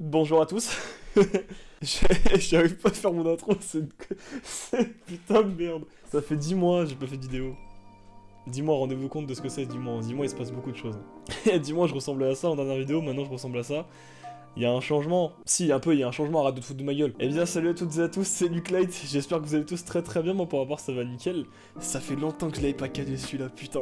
Bonjour à tous. J'arrive pas à faire mon intro, putain de merde. Ça fait 10 mois, j'ai pas fait de vidéo. 10 mois, rendez-vous compte de ce que c'est, 10 mois. En 10 mois, il se passe beaucoup de choses. 10 mois, je ressemblais à ça en dernière vidéo, maintenant je ressemble à ça. Il y a un changement. Si, un peu, il y a un changement, arrête de te foutre de ma gueule. Eh bien, salut à toutes et à tous, c'est Luc Light. J'espère que vous allez tous très très bien. Moi, pour ma part, ça va nickel. Ça fait longtemps que je l'avais pas calé celui-là, putain.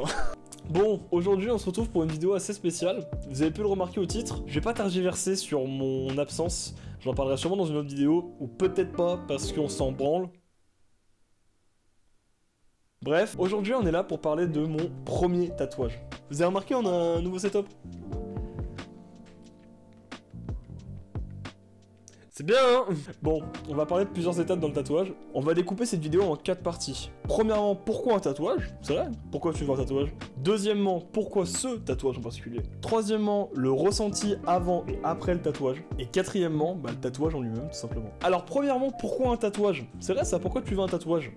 Bon, aujourd'hui on se retrouve pour une vidéo assez spéciale. Vous avez pu le remarquer au titre. Je vais pas tergiverser sur mon absence. J'en parlerai sûrement dans une autre vidéo, ou peut-être pas parce qu'on s'en branle. Bref, aujourd'hui on est là pour parler de mon premier tatouage. Vous avez remarqué, on a un nouveau setup. C'est bien, hein? Bon, on va parler de plusieurs étapes dans le tatouage. On va découper cette vidéo en 4 parties. Premièrement, pourquoi un tatouage? C'est vrai, pourquoi tu veux un tatouage? Deuxièmement, pourquoi ce tatouage en particulier? Troisièmement, le ressenti avant et après le tatouage. Et quatrièmement, le tatouage en lui-même, tout simplement. Alors, premièrement, pourquoi un tatouage? C'est vrai ça, pourquoi tu veux un tatouage?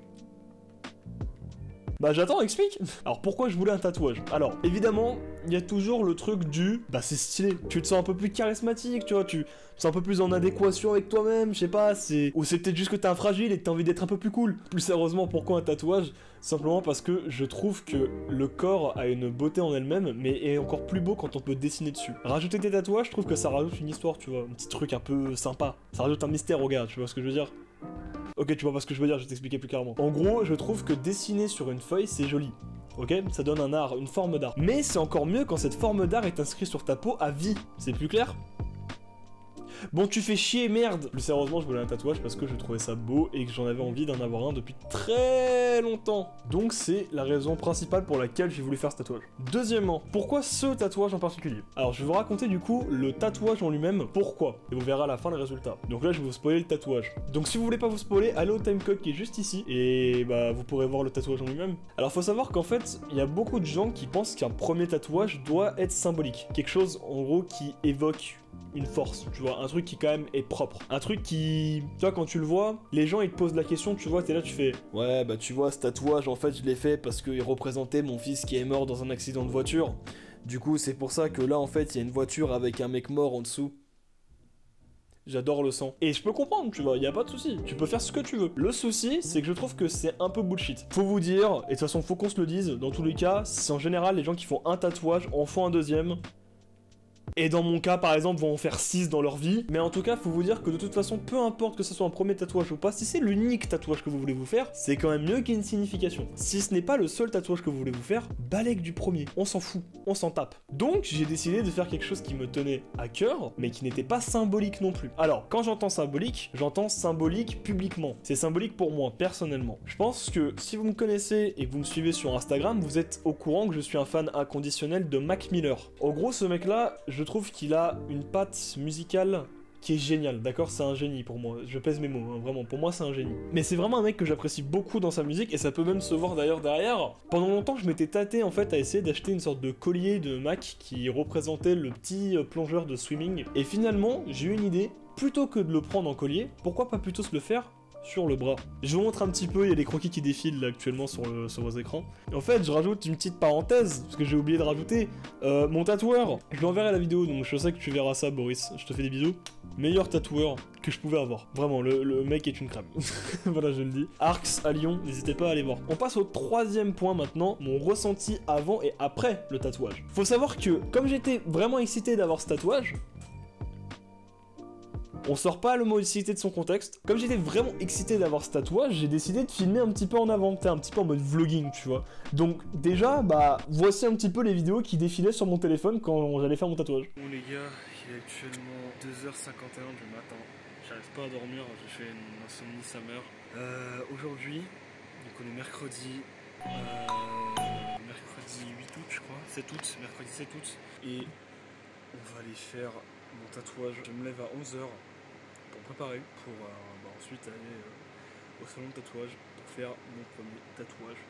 Bah j'attends, explique. Alors pourquoi je voulais un tatouage? Alors évidemment, il y a toujours le truc du c'est stylé, tu te sens un peu plus charismatique, tu vois, tu te sens un peu plus en adéquation avec toi-même, je sais pas, ou c'est peut-être juste que t'es un fragile et que t'as envie d'être un peu plus cool. Plus sérieusement, pourquoi un tatouage? Simplement parce que je trouve que le corps a une beauté en elle-même, mais est encore plus beau quand on peut dessiner dessus. Rajouter des tatouages, je trouve que ça rajoute une histoire, tu vois, un petit truc un peu sympa. Ça rajoute un mystère au gars, tu vois ce que je veux dire? Ok, tu vois pas ce que je veux dire, je vais t'expliquer plus clairement. En gros, je trouve que dessiner sur une feuille, c'est joli. Ok, ça donne un art, une forme d'art. Mais c'est encore mieux quand cette forme d'art est inscrite sur ta peau à vie. C'est plus clair? Bon, tu fais chier, merde. Plus sérieusement, je voulais un tatouage parce que je trouvais ça beau et que j'en avais envie d'en avoir un depuis très longtemps. Donc c'est la raison principale pour laquelle j'ai voulu faire ce tatouage. Deuxièmement, pourquoi ce tatouage en particulier? Alors je vais vous raconter du coup le tatouage en lui-même, pourquoi. Et vous verrez à la fin le résultat. Donc là je vais vous spoiler le tatouage. Donc si vous voulez pas vous spoiler, allez au timecode qui est juste ici et vous pourrez voir le tatouage en lui-même. Alors faut savoir qu'en fait, il y a beaucoup de gens qui pensent qu'un premier tatouage doit être symbolique. Quelque chose en gros qui évoque une force, tu vois, un truc qui quand même est propre. Un truc qui, tu vois, quand tu le vois, les gens ils te posent la question, tu vois, t'es là, tu fais ouais, tu vois, ce tatouage, en fait, je l'ai fait parce qu'il représentait mon fils qui est mort dans un accident de voiture. Du coup, c'est pour ça que là, en fait, il y a une voiture avec un mec mort en dessous. J'adore le sang. Et je peux comprendre, tu vois, y a pas de souci. Tu peux faire ce que tu veux. Le souci, c'est que je trouve que c'est un peu bullshit. Faut vous dire, et de toute façon, faut qu'on se le dise, dans tous les cas, c'est en général les gens qui font un tatouage en font un deuxième. Et dans mon cas, par exemple, vont en faire 6 dans leur vie. Mais en tout cas, faut vous dire que de toute façon, peu importe que ce soit un premier tatouage ou pas, si c'est l'unique tatouage que vous voulez vous faire, c'est quand même mieux qu'il y ait une signification. Si ce n'est pas le seul tatouage que vous voulez vous faire, balèque du premier. On s'en fout, on s'en tape. Donc, j'ai décidé de faire quelque chose qui me tenait à cœur, mais qui n'était pas symbolique non plus. Alors, quand j'entends symbolique publiquement. C'est symbolique pour moi, personnellement. Je pense que si vous me connaissez et que vous me suivez sur Instagram, vous êtes au courant que je suis un fan inconditionnel de Mac Miller. En gros, ce mec-là, je trouve qu'il a une patte musicale qui est géniale, d'accord? C'est un génie pour moi, je pèse mes mots, hein, vraiment, pour moi c'est un génie. Mais c'est vraiment un mec que j'apprécie beaucoup dans sa musique, et ça peut même se voir d'ailleurs derrière. Pendant longtemps, je m'étais tâté en fait à essayer d'acheter une sorte de collier de Mac qui représentait le petit plongeur de swimming, et finalement, j'ai eu une idée, plutôt que de le prendre en collier, pourquoi pas plutôt se le faire sur le bras. Je vous montre un petit peu, il y a des croquis qui défilent là, actuellement sur vos écrans. Et en fait, je rajoute une petite parenthèse, parce que j'ai oublié de rajouter. Mon tatoueur, je lui enverrai la vidéo, donc je sais que tu verras ça, Boris. Je te fais des bisous. Meilleur tatoueur que je pouvais avoir. Vraiment, le mec est une crème. Voilà, je le dis. Arx à Lyon, n'hésitez pas à aller voir. On passe au troisième point maintenant, mon ressenti avant et après le tatouage. Faut savoir que, comme j'étais vraiment excité d'avoir ce tatouage, on sort pas le mot excité de son contexte. Comme j'étais vraiment excité d'avoir ce tatouage, j'ai décidé de filmer un petit peu en avant, un petit peu en mode vlogging, tu vois. Donc déjà, voici un petit peu les vidéos qui défilaient sur mon téléphone quand j'allais faire mon tatouage. Bon les gars, il est actuellement 2h51 du matin. J'arrive pas à dormir, j'ai fait une insomnie sa mère. Aujourd'hui, donc on est mercredi 8 août je crois, 7 août, mercredi 7 août. Et on va aller faire mon tatouage. Je me lève à 11h. Pour préparer, pour ensuite aller au salon de tatouage pour faire mon premier tatouage.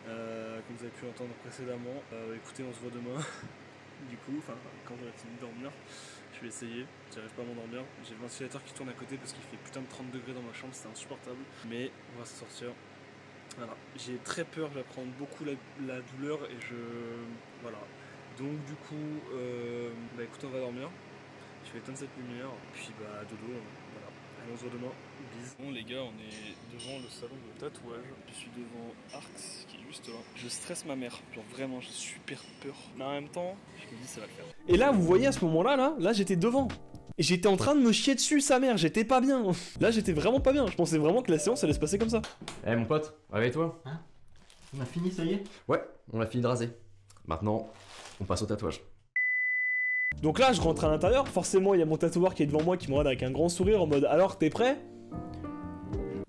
Comme vous avez pu entendre précédemment, écoutez, on se voit demain. Du coup, quand j'aurai fini de dormir, je vais essayer. J'arrive pas à m'endormir. J'ai le ventilateur qui tourne à côté parce qu'il fait putain de 30 degrés dans ma chambre, c'est insupportable. Mais on va s'en sortir. Voilà, j'ai très peur, j'apprends beaucoup la douleur et voilà. Donc du coup, écoutez, on va dormir. je vais éteindre cette lumière, puis bah dodo, voilà. Allez, on se voit demain, bis. Bon les gars, on est devant le salon de tatouage. Je suis devant Arx qui est juste là. Je stresse ma mère, genre vraiment j'ai super peur. Mais en même temps, je me dis ça va le faire. Et là vous voyez à ce moment-là, là j'étais devant. Et j'étais en train de me chier dessus sa mère, j'étais pas bien. Là j'étais vraiment pas bien, je pensais vraiment que la séance allait se passer comme ça. Eh mon pote, réveille-toi. Hein? On a fini, ça y est? Ouais, on a fini de raser. Maintenant, on passe au tatouage. Donc là je rentre à l'intérieur, forcément il y a mon tatoueur qui est devant moi qui me regarde avec un grand sourire en mode alors t'es prêt?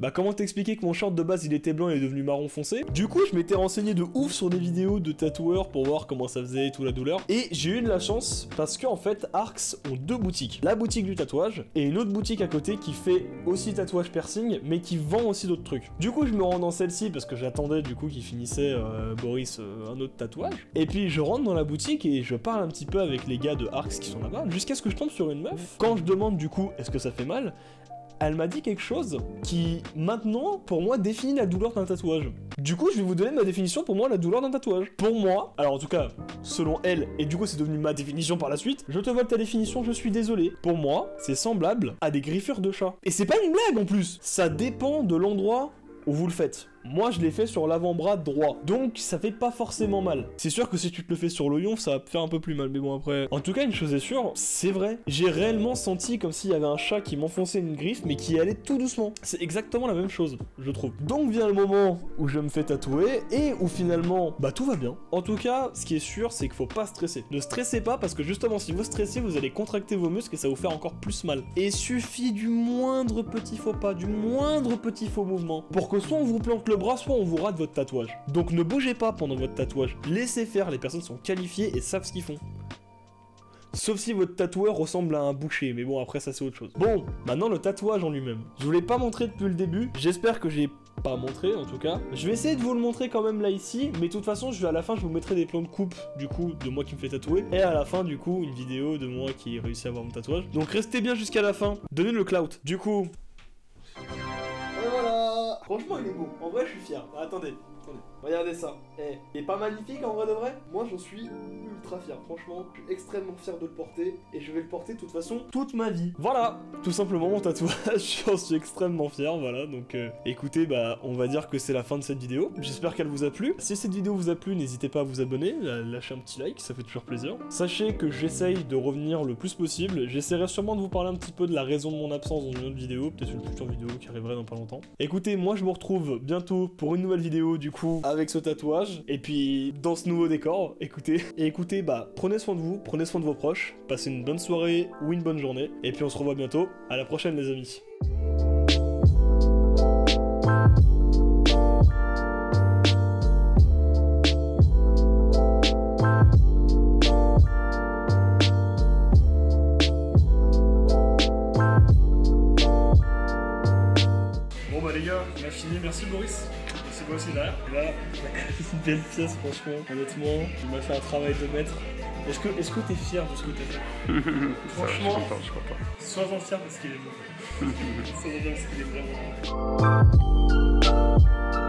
Bah comment t'expliquer que mon short de base il était blanc et est devenu marron foncé? Du coup je m'étais renseigné de ouf sur des vidéos de tatoueurs pour voir comment ça faisait et tout la douleur. Et j'ai eu de la chance parce qu'en fait Arx ont deux boutiques. La boutique du tatouage et une autre boutique à côté qui fait aussi tatouage piercing mais qui vend aussi d'autres trucs. Du coup je me rends dans celle-ci parce que j'attendais du coup qu'il finissait Boris un autre tatouage. Et puis je rentre dans la boutique et je parle un petit peu avec les gars de Arx qui sont là-bas jusqu'à ce que je tombe sur une meuf. Quand je demande du coup est-ce que ça fait mal? Elle m'a dit quelque chose qui, maintenant, pour moi, définit la douleur d'un tatouage. Du coup, je vais vous donner ma définition pour moi, la douleur d'un tatouage. Pour moi, alors en tout cas, selon elle, et du coup c'est devenu ma définition par la suite, je te vole ta définition, je suis désolé. Pour moi, c'est semblable à des griffures de chat. Et c'est pas une blague en plus. Ça dépend de l'endroit où vous le faites. Moi, je l'ai fait sur l'avant-bras droit, donc ça fait pas forcément mal. C'est sûr que si tu te le fais sur l'oignon, ça va te faire un peu plus mal, mais bon après... En tout cas, une chose est sûre, c'est vrai. J'ai réellement senti comme s'il y avait un chat qui m'enfonçait une griffe, mais qui allait tout doucement. C'est exactement la même chose, je trouve. Donc vient le moment où je me fais tatouer, et où finalement, bah tout va bien. En tout cas, ce qui est sûr, c'est qu'il faut pas stresser. Ne stressez pas, parce que justement, si vous stressez, vous allez contracter vos muscles et ça va vous faire encore plus mal. Et suffit du moindre petit faux pas, du moindre petit faux mouvement, pour que soit on vous plante le bras, soit on vous rate votre tatouage. Donc ne bougez pas pendant votre tatouage, laissez faire, les personnes sont qualifiées et savent ce qu'ils font. Sauf si votre tatoueur ressemble à un boucher, mais bon après ça c'est autre chose. Bon, maintenant le tatouage en lui-même. Je vous l'ai pas montré depuis le début, j'espère que j'ai pas montré en tout cas. Je vais essayer de vous le montrer quand même là ici, mais de toute façon à la fin je vous mettrai des plans de coupe du coup de moi qui me fait tatouer, et à la fin du coup une vidéo de moi qui réussit à avoir mon tatouage. Donc restez bien jusqu'à la fin, donnez le clout. Du coup... Et voilà. Franchement il est beau, en vrai je suis fier. Attendez, regardez ça. Il est pas magnifique en vrai de vrai? Moi j'en suis ultra fier, franchement, je suis extrêmement fier de le porter, et je vais le porter de toute façon toute ma vie. Voilà, tout simplement mon tatouage, j'en suis extrêmement fier, voilà, donc écoutez, bah on va dire que c'est la fin de cette vidéo, j'espère qu'elle vous a plu. Si cette vidéo vous a plu, n'hésitez pas à vous abonner, à lâcher un petit like, ça fait toujours plaisir. Sachez que j'essaye de revenir le plus possible, j'essaierai sûrement de vous parler un petit peu de la raison de mon absence dans une autre vidéo, peut-être une future vidéo qui arriverait dans pas longtemps. Écoutez, moi je vous retrouve bientôt pour une nouvelle vidéo du coup, avec ce tatouage, et puis dans ce nouveau décor, écoutez, bah prenez soin de vous, prenez soin de vos proches, passez une bonne soirée ou une bonne journée, et puis on se revoit bientôt, à la prochaine les amis. Bon bah les gars, on a fini, merci Boris. Merci moi aussi derrière. Et là, une belle pièce franchement, honnêtement, il m'a fait un travail de maître. Est-ce que t'es fier de ce que t'as fait? Franchement, je suis content. sois-en fier parce qu'il est beau. Sois-en fier parce qu'il est vraiment beau.